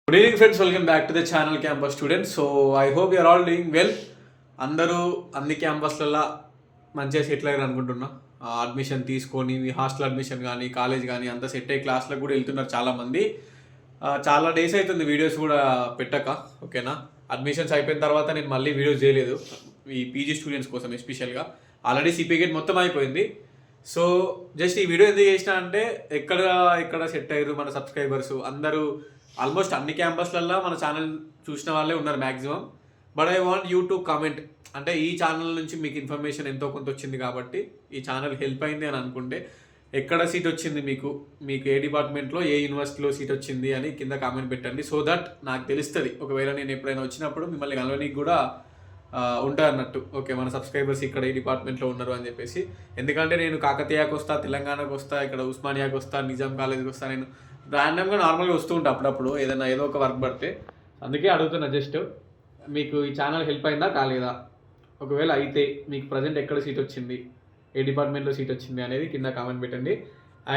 Good evening friends, welcome back to the channel campus students. So I hope you're all doing well. అందరూ అన్ని క్యాంపస్లలో మంచిగా settle అయ్యారు అనుకుంటున్నా. అడ్మిషన్ తీసుకొని మీ హాస్టల్ అడ్మిషన్ కానీ కాలేజ్ కానీ అంతా సెట్ అయ్యి క్లాస్లకు కూడా వెళ్తున్నారు చాలామంది. చాలా డేస్ అవుతుంది వీడియోస్ కూడా పెట్టక. ఓకేనా, అడ్మిషన్స్ అయిపోయిన తర్వాత నేను మళ్ళీ వీడియోస్ చేయలేదు ఈ పీజీ స్టూడెంట్స్ కోసం ఎస్పెషల్గా. ఆల్రెడీ సిపిగేట్ మొత్తం అయిపోయింది. సో జస్ట్ ఈ వీడియో ఎందుకు చేసిన అంటే ఎక్కడ సెట్ అయ్యారు మన సబ్స్క్రైబర్స్ అందరూ. ఆల్మోస్ట్ అన్ని క్యాంపస్లలో మన ఛానల్ చూసిన వాళ్ళే ఉన్నారు maximum. But I want you to comment, అంటే ఈ ఛానల్ నుంచి మీకు ఇన్ఫర్మేషన్ ఎంతో కొంత వచ్చింది కాబట్టి ఈ ఛానల్ హెల్ప్ అయింది అని అనుకుంటే ఎక్కడ సీట్ వచ్చింది మీకు ఏ డిపార్ట్మెంట్లో ఏ యూనివర్సిటీలో సీట్ వచ్చింది అని కింద కామెంట్ పెట్టండి. సో దట్ నాకు తెలుస్తుంది, ఒకవేళ నేను ఎప్పుడైనా వచ్చినప్పుడు మిమ్మల్ని కలవడానికి కూడా ఉంటుంది అన్నట్టు. ఓకే, మన సబ్స్క్రైబర్స్ ఇక్కడ ఈ డిపార్ట్మెంట్లో ఉన్నారు అని చెప్పేసి. ఎందుకంటే నేను కాకతీయకు వస్తా, తెలంగాణకు వస్తా, ఇక్కడ ఉస్మానియాకి వస్తా, నిజాం కాలేజ్కి వస్తా. నేను ర్యాండమ్గా నార్మల్గా వస్తూ ఉంటాను అప్పుడప్పుడు ఏదో ఒక వర్క్ పడితే. అందుకే అడుగుతున్నా, జస్ట్ మీకు ఈ ఛానల్ హెల్ప్ అయిందా కాలేదా, ఒకవేళ అయితే మీకు ప్రజెంట్ ఎక్కడ సీట్ వచ్చింది, ఏ డిపార్ట్మెంట్లో సీట్ వచ్చింది అనేది కింద కామెంట్ పెట్టండి.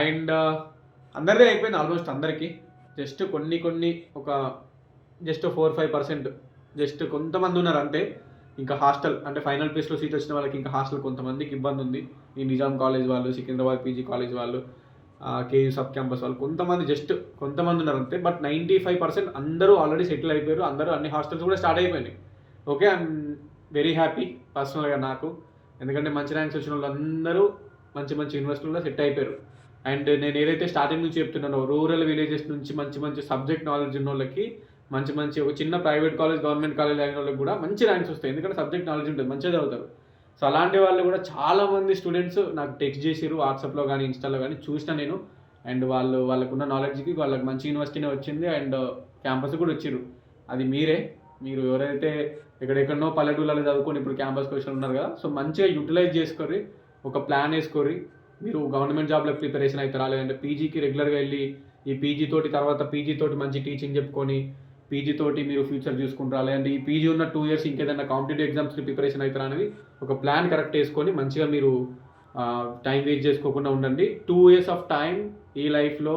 అండ్ అందరిదే అయిపోయింది ఆల్మోస్ట్ అందరికీ. జస్ట్ కొన్ని ఒక జస్ట్ 4-5% జస్ట్ కొంతమంది ఉన్నారు అంతే. ఇంకా హాస్టల్ అంటే ఫైనల్ ప్లేస్లో సీట్ వచ్చిన వాళ్ళకి ఇంకా హాస్టల్ కొంతమందికి ఇబ్బంది ఉంది. ఈ నిజాం కాలేజ్ వాళ్ళు, సికింద్రాబాద్ పీజీ కాలేజ్ వాళ్ళు, కేయూ సబ్ క్యాంపస్ వాళ్ళు కొంతమంది ఉన్నారు అంతే. బట్ 95% అందరూ ఆల్రెడీ సెటిల్ అయిపోయారు. అందరూ అన్ని హాస్టల్స్ కూడా స్టార్ట్ అయిపోయినాయి. ఓకే, ఐఎమ్ వెరీ హ్యాపీ పర్సనల్గా నాకు. ఎందుకంటే మంచి ర్యాంక్స్ వచ్చిన వాళ్ళు అందరూ మంచి యూనివర్సిటీలో సెట్ అయిపోయారు. అండ్ నేను ఏదైతే స్టార్టింగ్ నుంచి చెప్తున్నానో, రూరల్ విలేజెస్ నుంచి మంచి సబ్జెక్ట్ నాలెడ్జ్ ఉన్న వాళ్ళకి మంచి ఒక చిన్న ప్రైవేట్ కాలేజ్, గవర్నమెంట్ కాలేజ్ అయిన వాళ్ళకి కూడా మంచి ర్యాంక్స్ వస్తాయి. ఎందుకంటే సబ్జెక్ట్ నాలెడ్జ్ ఉంటుంది, మంచిగా చదువుతారు. సో అలాంటి వాళ్ళు కూడా చాలామంది స్టూడెంట్స్ నాకు టెక్స్ట్ చేసిరు వాట్సాప్లో కానీ ఇన్స్టాలో కానీ చూసిన నేను. అండ్ వాళ్ళకున్న నాలెడ్జ్కి వాళ్ళకి మంచి యూనివర్సిటీనే వచ్చింది అండ్ క్యాంపస్ కూడా వచ్చిర్రు. అది మీరు ఎవరైతే ఎక్కడెక్కడనో పల్లెటూళ్ళలో చదువుకొని ఇప్పుడు క్యాంపస్కి వచ్చి ఉన్నారు కదా, సో మంచిగా యూటిలైజ్ చేసుకొని ఒక ప్లాన్ వేసుకొని మీరు గవర్నమెంట్ జాబ్లకు ప్రిపరేషన్ అవుతారా, లేదంటే పీజీకి రెగ్యులర్గా వెళ్ళి ఈ పీజీ తోటి మంచి టీచింగ్ చెప్పుకొని పీజీ తోటి మీరు ఫ్యూచర్ చూసుకుంటారా, లేదంటే ఈ పీజీ ఉన్న 2 years ఇంకేదైనా కాంపిటేటివ్ ఎగ్జామ్స్కి ప్రిపరేషన్ అవుతారా అనేది ఒక ప్లాన్ కరెక్ట్ వేసుకొని మంచిగా మీరు టైం వేస్ట్ చేసుకోకుండా ఉండండి. 2 years ఆఫ్ టైం ఈ లైఫ్లో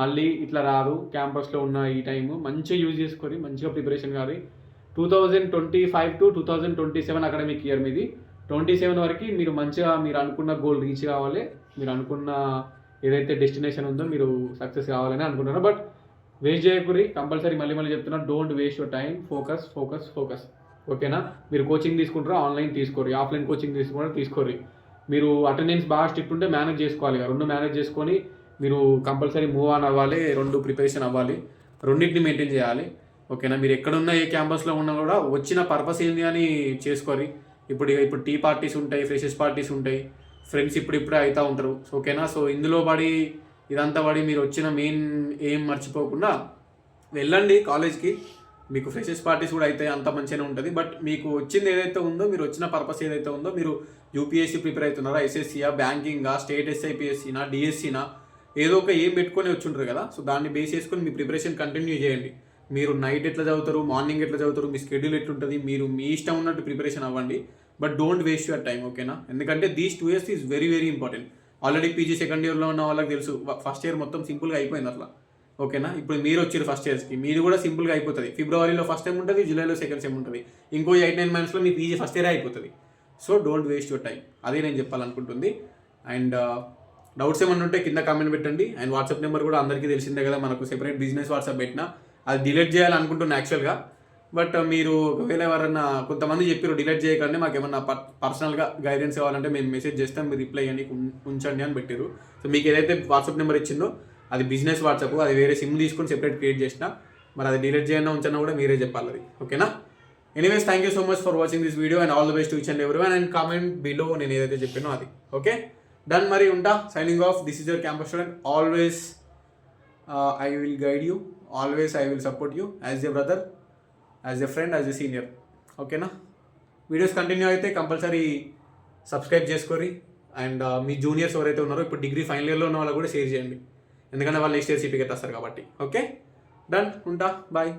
మళ్ళీ ఇట్లా రాదు. క్యాంపస్లో ఉన్న ఈ టైము మంచిగా యూజ్ చేసుకొని మంచిగా ప్రిపరేషన్ కాదు. 2025 to 2027 అకాడమిక్ ఇయర్ మీది. 27 వరకు మీరు మంచిగా మీరు అనుకున్న గోల్ రీచ్ కావాలి. మీరు అనుకున్న ఏదైతే డెస్టినేషన్ ఉందో మీరు సక్సెస్ కావాలని అనుకుంటున్నారు. బట్ వేస్ట్ చేయకూరి, కంపల్సరీ మళ్ళీ చెప్తున్నా, don't waste your time. Focus. ఓకేనా, మీరు కోచింగ్ తీసుకుంటారా, ఆన్లైన్ తీసుకోరు, ఆఫ్లైన్ కోచింగ్ తీసుకోరు. మీరు అటెండెన్స్ బాగా స్ట్రిక్ట్ ఉంటే మేనేజ్ చేసుకోవాలి. 2 మేనేజ్ చేసుకొని మీరు కంపల్సరీ మూవ్ ఆన్ అవ్వాలి. 2 ప్రిపరేషన్ అవ్వాలి, రెండింటిని మెయింటైన్ చేయాలి. ఓకేనా, మీరు ఎక్కడున్నా ఏ క్యాంపస్లో ఉన్నా కూడా వచ్చిన పర్పస్ ఏంది అని చేసుకోరి. ఇప్పుడు టీ పార్టీస్ ఉంటాయి, ఫ్రెషర్స్ పార్టీస్ ఉంటాయి, ఫ్రెండ్స్ ఇప్పుడే అవుతూ ఉంటారు. ఓకేనా, సో ఇందులో ఇదంతా మీరు వచ్చిన మెయిన్ ఏం మర్చిపోకుండా వెళ్ళండి కాలేజ్కి. మీకు ఫ్రెషర్స్ పార్టీస్ కూడా అయితే అంత మంచిగానే ఉంటుంది. బట్ మీకు వచ్చింది ఏదైతే ఉందో, మీరు వచ్చిన పర్పస్ ఏదైతే ఉందో, మీరు యూపీఎస్సీ ప్రిపేర్ అవుతున్నారా, ఎస్ఎస్సీయా, బ్యాంకింగా, స్టేట్ ఎస్ఐపిఎస్సీనా, డిఎస్సీనా, ఏదో ఒక ఏం పెట్టుకొని వచ్చి ఉంటారు కదా. సో దాన్ని బేస్ చేసుకొని మీ ప్రిపరేషన్ కంటిన్యూ చేయండి. మీరు నైట్ ఎట్లా చదువుతారు, మార్నింగ్ ఎట్లా చదువుతారు, మీ స్కెడ్యూల్ ఎట్లుంటుంది, మీరు మీ ఇష్టం ఉన్నట్టు ప్రిపరేషన్ అవ్వండి. But don't waste your time. ఓకేనా, ఎందుకంటే these 2 years is very important. Already PG second ఇయర్లో ఉన్న వాళ్ళకి తెలుసు, ఫస్ట్ ఇయర్ మొత్తం సింపుల్గా అయిపోయింది అట్లా. ఓకేనా, ఇప్పుడు మీరు వచ్చారు ఫస్ట్ ఇయర్స్కి, మీరు కూడా సింపుల్గా అయిపోతుంది. ఫిబ్రవరిలో ఫస్ట్ టైం ఉంటుంది, జూలైలో సెకండ్ సెమ్ ఉంటుంది, ఇంకో 8-9 monthsలో మీ పీజీ ఫస్ట్ ఇయర్ అయిపోతుంది. So don't waste your time, అదే నేను చెప్పాలనుకుంటుంది. అండ్ డౌట్స్ ఏమన్నా ఉంటే కింద కామెంట్ పెట్టండి. అండ్ వాట్సాప్ నెంబర్ కూడా అందరికీ తెలిసిందే కదా, మనకు సెపరేట్ బిజినెస్ వాట్సాప్ పెట్టినా, అది డిలీట్ చేయాలనుకుంటున్నా యాక్చువల్గా. బట్ మీరు ఒకవేళ ఎవరన్నా కొంతమంది చెప్పారు డిలీట్ చేయకండి, మాకు ఏమన్నా పర్సనల్గా గైడెన్స్ కావాలంటే మేము మెసేజ్ చేస్తాం, మీరు రిప్లై అని ఉంచండి అని పెట్టారు. సో మీకు ఏదైతే వాట్సాప్ నెంబర్ ఇచ్చిందో అది బిజినెస్ వాట్సాప్, అది వేరే సిమ్ తీసుకొని సెపరేట్ క్రియేట్ చేసిన, మరి అది డిలీట్ చేయన్నా ఉంచన్నా కూడా మీరే చెప్పాలి అది. ఓకేనా, anyways thank you so much for watching this video and all the best to each and everyone. And comment below నేను ఏదైతే చెప్పానో అది. ఓకే డన్, మరి ఉంటా, signing off. This is your campus student. Always I will guide you, always I will support you as a brother, as a friend, as a senior. ఓకేనా, videos continue అయితే compulsory subscribe చేసుకోరి. And మీ juniors ఎవరైతే ఉన్నారో, ఇప్పుడు degree final ఇయర్లో ఉన్న వాళ్ళు కూడా షేర్ చేయండి, ఎందుకంటే వాళ్ళు నెక్స్ట్ ఇయర్ సిపికి వస్తారు కాబట్టి. ఓకే డన్, ఉంటా, బాయ్.